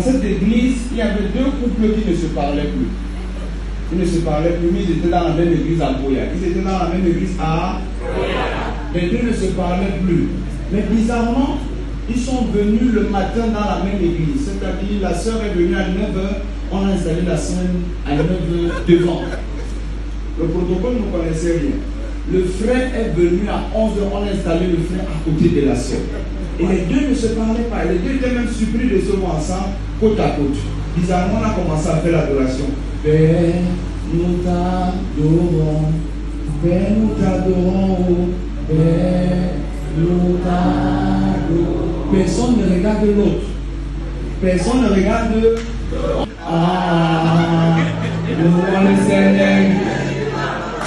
À cette église, il y avait deux couples qui ne se parlaient plus. Ils ne se parlaient plus, mais ils étaient dans la même église à Boya. Ils étaient dans la même église à Boya. Les deux ne se parlaient plus. Mais bizarrement, ils sont venus le matin dans la même église. C'est-à-dire, la sœur est venue à 9h, on a installé la scène à 9h devant. Le protocole ne connaissait rien. Le frère est venu à 11h, on a installé le frère à côté de la sœur. Et les deux ne se parlaient pas. Les deux étaient même surpris de se voir ensemble, côte à côte. Bizarrement, on a commencé à faire l'adoration. Père, nous t'adorons. Père, nous t'adorons. Père, nous t'adorons. Personne ne regarde l'autre. Personne ne regarde l'autre. Ah, nous le Seigneur.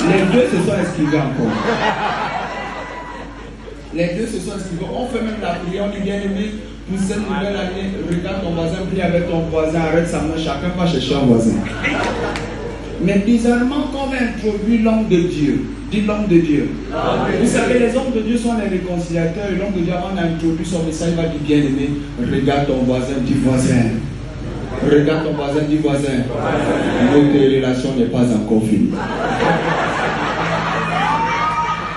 Les deux se sont esquivés encore. Les deux se sont esquivés. On fait même la prière, on dit bien aimé, pour cette nouvelle année, regarde ton voisin, prie avec ton voisin, arrête sa main, chacun va chercher un voisin. Mais bizarrement, quand on va introduire l'homme de Dieu, dit l'homme de Dieu. Vous savez, les hommes de Dieu sont les réconciliateurs, et l'homme de Dieu, avant d'introduire son message, il va dire bien aimé, regarde ton voisin, dis voisin. Regarde ton voisin, dis voisin. Notre relation n'est pas encore finie.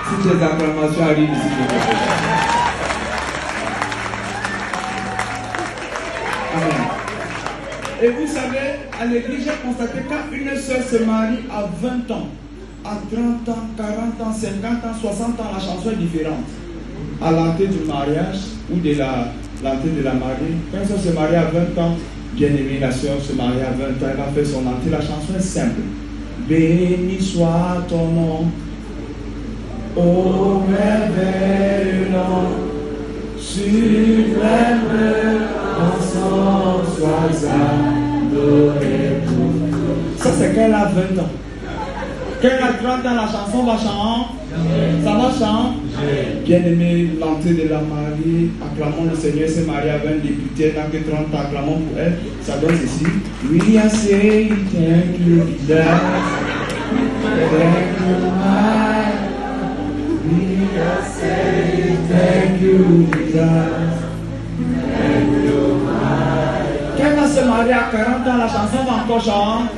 Si tes acclamations arrivent ici, Amen. Et vous savez, à l'église, j'ai constaté quand une sœur se marie à 20 ans, à 30 ans, 40 ans, 50 ans, 60 ans, la chanson est différente. À l'entrée du mariage ou de l'entrée de la mariée, quand une sœur se marie à 20 ans, bien aimé, la sœur se marie à 20 ans, elle va faire son entrée. La chanson est simple. Béni soit ton nom, ô merveilleux nom, suprême, ensemble sois adoré pour. Ça, c'est quand elle a 20 ans. Quand elle a 30 ans, la chanson va chanter. Ça va chanter. Bien aimé, l'entrée de la mariée, acclamons le Seigneur, s'est marié avec un député, dans que 30 ans, acclamons pour elle. Ça donne ceci. We are saying thank you, Jesus. Thank you, my. We are saying thank you, Jesus. Thank you, my. Quand elle va se marier à 40 ans, la chanson va encore chanter.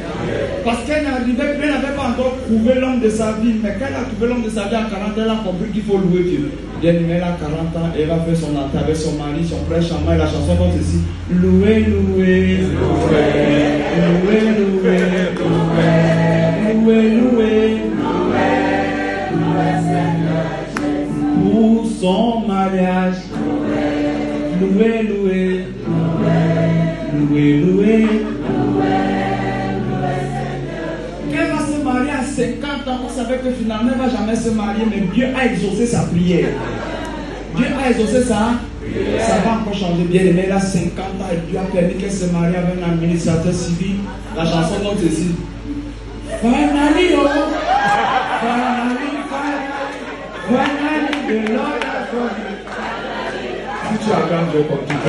Parce qu'elle n'avait pas encore trouvé l'homme de sa vie. Mais quand elle a trouvé l'homme de sa vie à 40 ans, elle a compris qu'il faut louer Dieu. Bien aimée, elle a 40 ans, elle va faire son entrée avec son mari, son frère Chama. Et la chanson comme ceci. Louer, louer, louer, louer, louer, louer, louer, louer, pour son mariage. Louer, louer, louer, louer. Elle va se marier à 50 ans, on savait que finalement elle ne va jamais se marier, mais Dieu a exaucé sa prière. Dieu a exaucé ça. Ça va encore changer. Bien aimé, elle a 50 ans et Dieu a permis qu'elle se marie avec un administrateur civil. La chanson donc ceci. Finally, oh, finally, the Lord has done it. Si tu acclames, je continue.